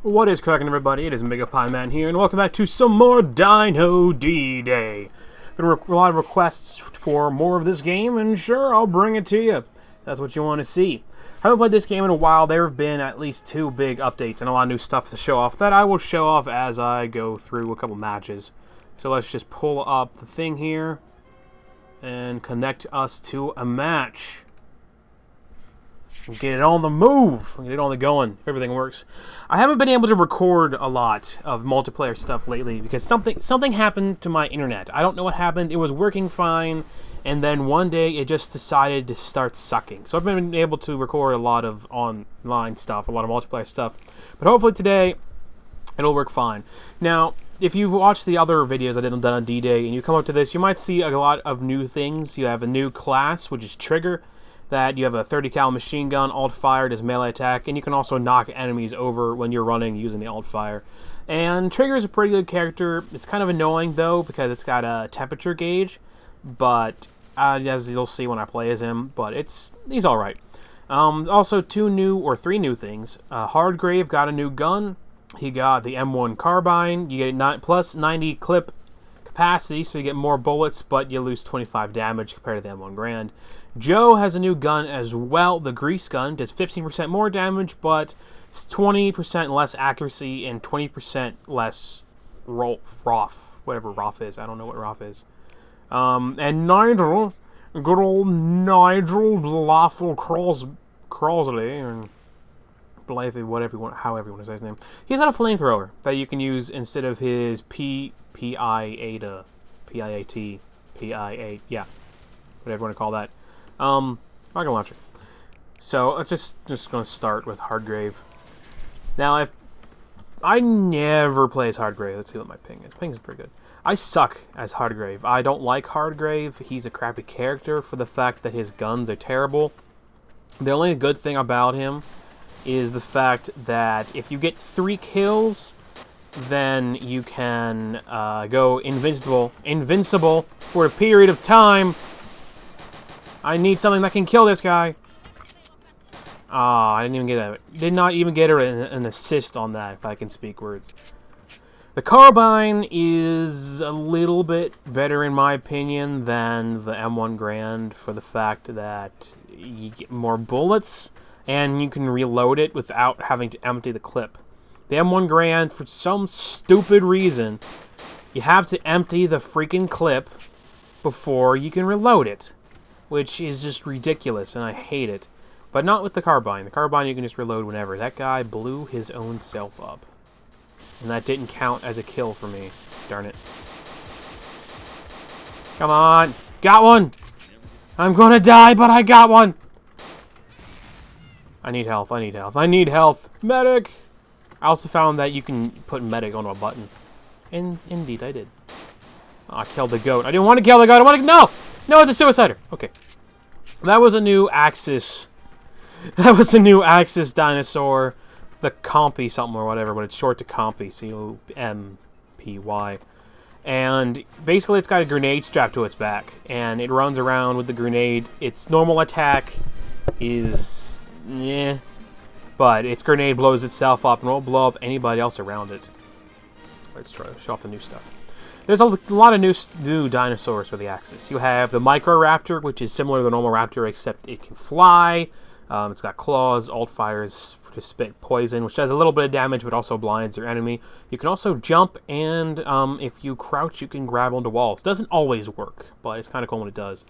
What is cracking, everybody? It is Mega Pie Man here, and welcome back to some more Dino D-Day. Been a lot of requests for more of this game, and sure, I'll bring it to you. That's what you want to see. Haven't played this game in a while. There have been at least 2 big updates and a lot of new stuff to show off that I will show off as I go through a couple matches. So let's just pull up the thing here and connect us to a match. Get it on the move. Get it on the going. If everything works. I haven't been able to record a lot of multiplayer stuff lately because something happened to my internet. I don't know what happened. It was working fine, and then one day it just decided to start sucking. So I've been able to record a lot of online stuff, a lot of multiplayer stuff. But hopefully today it'll work fine. Now, if you've watched the other videos I did on D-Day and you come up to this, you might see a lot of new things. You have a new class, which is Trigger. That you have a 30 cal machine gun, alt fire does melee attack, and you can also knock enemies over when you're running using the alt fire. And Trigger is a pretty good character. It's kind of annoying though because it's got a temperature gauge, but as you'll see when I play as him, but he's all right. Also 3 new things. Hardgrave got a new gun. He got the M1 carbine. You get plus 90 clip capacity, so you get more bullets, but you lose 25 damage compared to the M1 Grand. Joe has a new gun as well. The grease gun does 15% more damage, but it's 20% less accuracy and 20% less ROF, whatever ROF is. I don't know what ROF is. And Nigel, good old Nigel Blafel Crossley, or Blythe, however you want to say his name. He's got a flamethrower that you can use instead of his PIAT, yeah, whatever you want to call that. Rocket launcher. So let's just going to start with Hardgrave. Now, I never play as Hardgrave. Let's see what my ping is. Ping is pretty good. I suck as Hardgrave. I don't like Hardgrave. He's a crappy character for the fact that his guns are terrible. The only good thing about him is the fact that if you get 3 kills, then you can go invincible for a period of time. I need something that can kill this guy. I didn't even get that. Did not even get an assist on that, if I can speak words. The carbine is a little bit better, in my opinion, than the M1 Grand for the fact that you get more bullets and you can reload it without having to empty the clip. The M1 Grand, for some stupid reason, you have to empty the freaking clip before you can reload it, which is just ridiculous, and I hate it. But not with the carbine. The carbine you can just reload whenever. That guy blew his own self up. And that didn't count as a kill for me. Darn it. Come on! Got one! I'm gonna die, but I got one! I need health, I need health, I need health! Medic! I also found that you can put medic on a button. And indeed, I did. Oh, I killed the goat. I didn't want to kill the goat. I want to... No! No, it's a suicider. Okay. That was a new Axis. That was a new Axis dinosaur. The Compy something or whatever, but it's short to Compy. C-O-M-P-Y. And basically it's got a grenade strapped to its back. And it runs around with the grenade. Its normal attack is... yeah. But its grenade blows itself up and won't blow up anybody else around it. Let's try to show off the new stuff. There's a lot of new dinosaurs for the Axis. You have the Microraptor, which is similar to the normal raptor, except it can fly. It's got claws, alt fires to spit poison, which does a little bit of damage, but also blinds your enemy. You can also jump, and if you crouch, you can grab onto walls. Doesn't always work, but it's kind of cool when it does.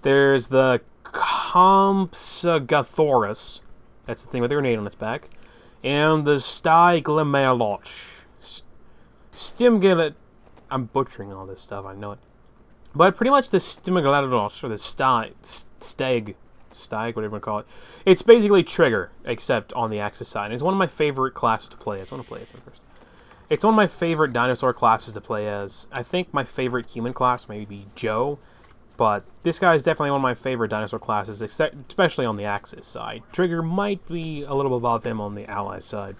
There's the Compsognathorus. That's the thing with the grenade on its back. And the Styglimaloch. Stimgilet. I'm butchering all this stuff, I know it. But pretty much the Stimgiladosh, or the Stag, whatever you want to call it. It's basically Trigger, except on the Axis side. It's one of my favorite classes to play as. I want to play as him first. It's one of my favorite dinosaur classes to play as. I think my favorite human class may be Joe. But this guy is definitely one of my favorite dinosaur classes, especially on the Axis side. Trigger might be a little above him on the Allies side.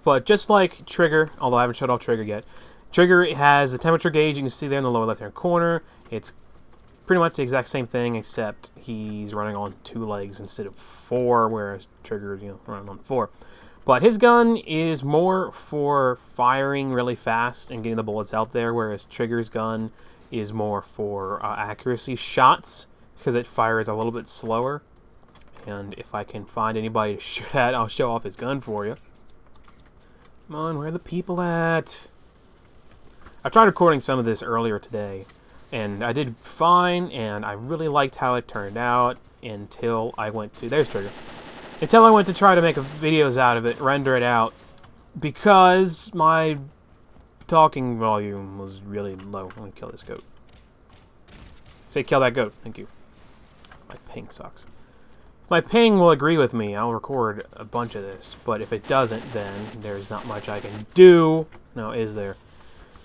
But just like Trigger, although I haven't shut off Trigger yet, Trigger has a temperature gauge you can see there in the lower left-hand corner. It's pretty much the exact same thing, except he's running on 2 legs instead of 4, whereas Trigger is, running on 4. But his gun is more for firing really fast and getting the bullets out there, whereas Trigger's gun is more for accuracy shots, because it fires a little bit slower. And if I can find anybody to shoot at, I'll show off his gun for you. Come on, where are the people at? I tried recording some of this earlier today, and I did fine, and I really liked how it turned out until I went to... There's Trigger. Until I went to try to make videos out of it, render it out, because my talking volume was really low. I'm going to kill this goat. Say kill that goat. Thank you. My ping sucks. If my ping will agree with me, I'll record a bunch of this, but if it doesn't, then there's not much I can do. No, is there?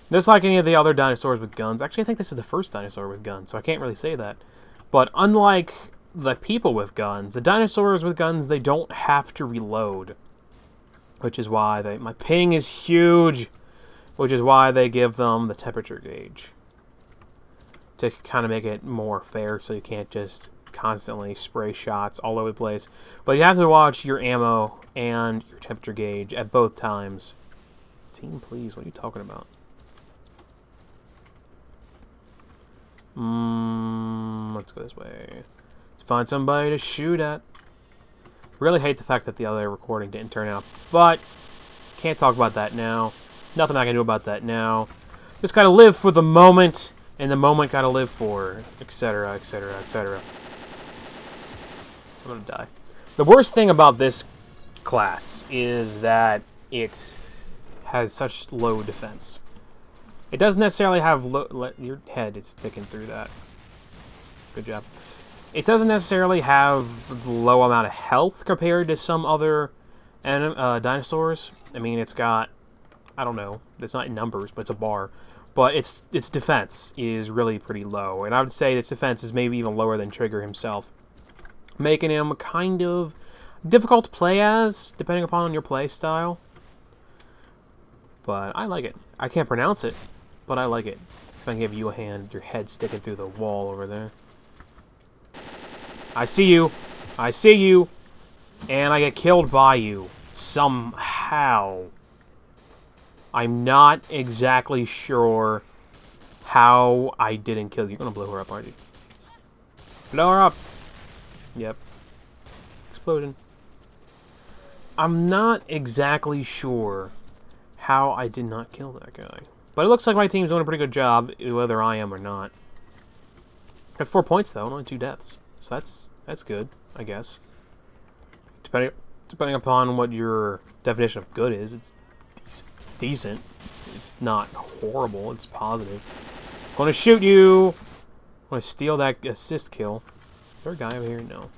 Just like any of the other dinosaurs with guns. Actually, I think this is the first dinosaur with guns, so I can't really say that. But unlike the people with guns, the dinosaurs with guns, they don't have to reload. Which is why my ping is huge. Which is why they give them the temperature gauge. To kind of make it more fair, so you can't just constantly spray shots all over the place. But you have to watch your ammo and your temperature gauge at both times. Team, please, what are you talking about? Let's go this way. Let's find somebody to shoot at. Really hate the fact that the other recording didn't turn out, but can't talk about that now. Nothing I can do about that now. Just gotta live for the moment, and the moment gotta live for, etc., etc., etc. I'm gonna die. The worst thing about this class is that it has such low defense. It doesn't necessarily have your head is sticking through that. Good job. It doesn't necessarily have low amount of health compared to some other dinosaurs. I mean, it's got, I don't know, it's not in numbers, but it's a bar. But its defense is really pretty low, and I would say its defense is maybe even lower than Trigger himself, making him kind of difficult to play as, depending upon your play style. But I like it. I can't pronounce it, but I like it. If I can give you a hand, your head sticking through the wall over there. I see you. I see you. And I get killed by you. Somehow. I'm not exactly sure how I didn't kill you. You're gonna blow her up, aren't you? Blow her up. Yep. Explosion. I'm not exactly sure how I did not kill that guy. But it looks like my team's doing a pretty good job, whether I am or not. Got 4 points, though, and only 2 deaths. So that's good, I guess. Depending upon what your definition of good is, it's decent. It's not horrible, it's positive. I'm gonna shoot you! I'm gonna steal that assist kill. Is there a guy over here? No.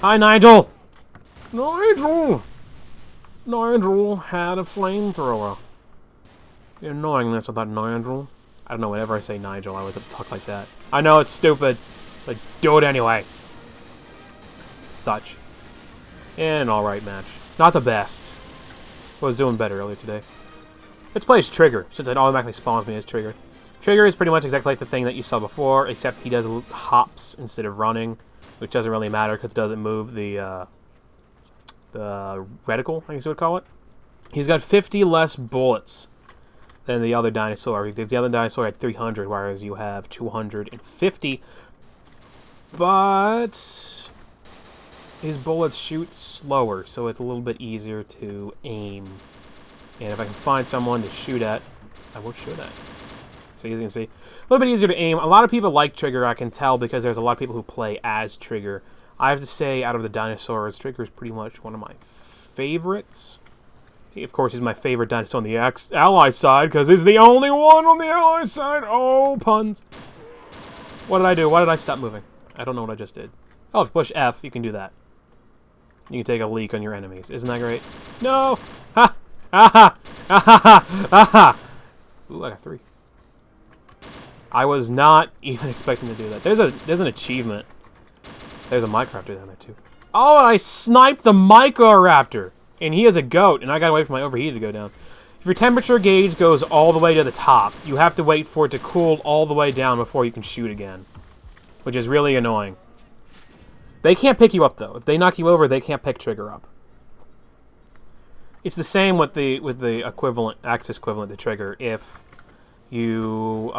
Hi, Nigel! Nigel! Nigel had a flamethrower. The annoyingness of that Nigel. I don't know, whenever I say Nigel, I always have to talk like that. I know it's stupid, but do it anyway. Such. And an alright match. Not the best. Was doing better earlier today. Let's play as Trigger, since it automatically spawns me as Trigger. Trigger is pretty much exactly like the thing that you saw before, except he does hops instead of running, which doesn't really matter because it doesn't move the reticle, I guess you would call it. He's got 50 less bullets than the other dinosaur. The other dinosaur had 300, whereas you have 250. But his bullets shoot slower, so it's a little bit easier to aim. And if I can find someone to shoot at, I will shoot at. So as you can see, a little bit easier to aim. A lot of people like Trigger, I can tell, because there's a lot of people who play as Trigger. I have to say, out of the dinosaurs, Trigger is pretty much one of my favorites. Of course, he's my favorite dinosaur on the Ally side, because he's the only one on the Ally side. Oh, puns. What did I do? Why did I stop moving? I don't know what I just did. Oh, if you push F, you can do that. You can take a leak on your enemies. Isn't that great? No! Ha! Ha! Ha! Ha! Ha! Ha! Ooh, I got 3. I was not even expecting to do that. There's an achievement. There's a Microraptor down there, too. Oh, and I sniped the Microraptor! And he is a goat, and I gotta wait for my overheat to go down. If your temperature gauge goes all the way to the top, you have to wait for it to cool all the way down before you can shoot again. Which is really annoying. They can't pick you up, though. If they knock you over, they can't pick Trigger up. It's the same with the equivalent axis equivalent to trigger. If you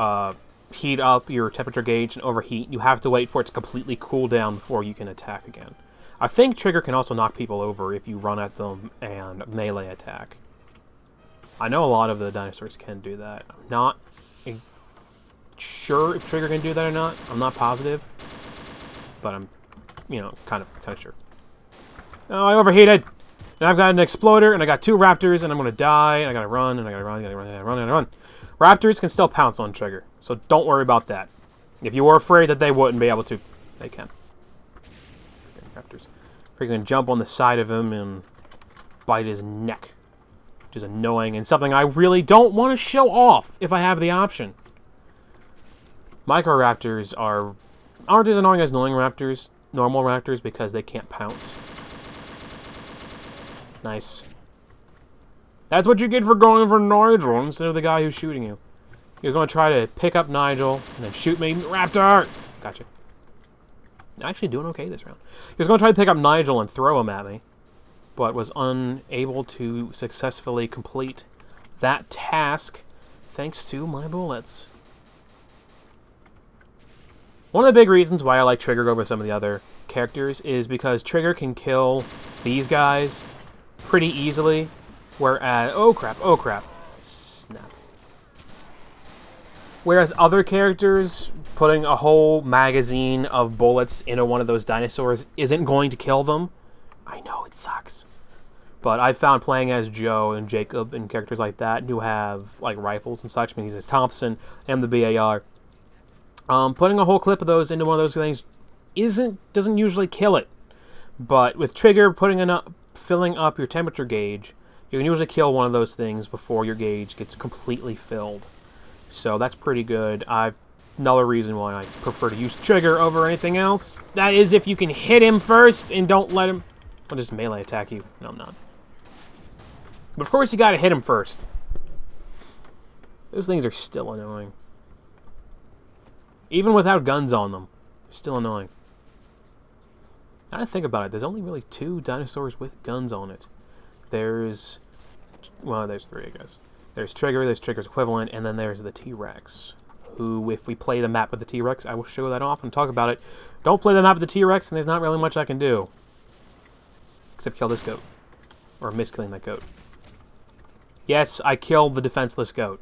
heat up your temperature gauge and overheat, you have to wait for it to completely cool down before you can attack again. I think trigger can also knock people over if you run at them and melee attack. I know a lot of the dinosaurs can do that. I'm not sure if trigger can do that or not. I'm not positive, but I'm, kind of sure. Oh, I overheated. And I've got an exploder, and I got 2 raptors, and I'm gonna die, and I gotta run, and I gotta run, and I gotta run, and I gotta run. Raptors can still pounce on trigger, so don't worry about that. If you were afraid that they wouldn't be able to, they can. Okay, raptors. Freaking jump on the side of him and bite his neck, which is annoying and something I really don't want to show off if I have the option. Microraptors aren't as annoying as normal raptors, because they can't pounce. Nice. That's what you get for going for Nigel instead of the guy who's shooting you. You're going to try to pick up Nigel and then shoot me. Raptor! Gotcha. Actually doing okay this round. He was going to try to pick up Nigel and throw him at me, but was unable to successfully complete that task thanks to my bullets. One of the big reasons why I like Trigger over some of the other characters is because Trigger can kill these guys pretty easily, whereas... Oh crap. Snap. Whereas other characters, putting a whole magazine of bullets into one of those dinosaurs isn't going to kill them. I know, it sucks. But I've found playing as Joe and Jacob and characters like that who have like rifles and such, I mean, he's as Thompson and the BAR, putting a whole clip of those into one of those things doesn't usually kill it. But with Trigger filling up your temperature gauge, you can usually kill one of those things before your gauge gets completely filled. So that's pretty good. Another reason why I prefer to use Trigger over anything else. That is if you can hit him first and don't let him... I'll just melee attack you. No, I'm not. But of course you gotta hit him first. Those things are still annoying. Even without guns on them, they're still annoying. Now that I think about it, there's only really 2 dinosaurs with guns on it. There's 3, I guess. There's Trigger's equivalent, and then there's the T-Rex, who, if we play the map with the T-Rex, I will show that off and talk about it. Don't play the map with the T-Rex, and there's not really much I can do. Except kill this goat. Or miss killing that goat. Yes, I killed the defenseless goat.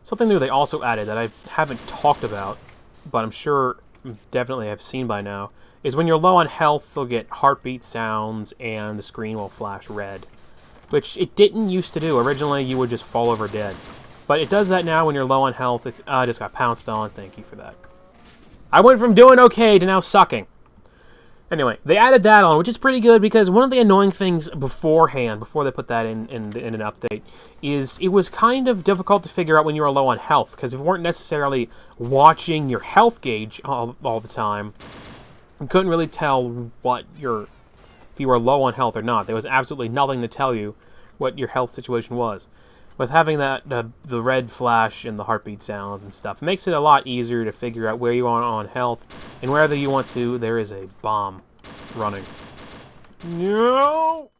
Something new they also added that I haven't talked about, but I'm sure definitely have seen by now, is when you're low on health, they'll get heartbeat sounds and the screen will flash red. Which it didn't used to do. Originally, you would just fall over dead. But it does that now when you're low on health. I just got pounced on. Thank you for that. I went from doing okay to now sucking. Anyway, they added that on, which is pretty good, because one of the annoying things beforehand, before they put that in an update, is it was kind of difficult to figure out when you were low on health, because if you weren't necessarily watching your health gauge all the time, you couldn't really tell if you were low on health or not. There was absolutely nothing to tell you what your health situation was. With having that the red flash and the heartbeat sounds and stuff, it makes it a lot easier to figure out where you are on health, and wherever you want to, there is a bomb running. No!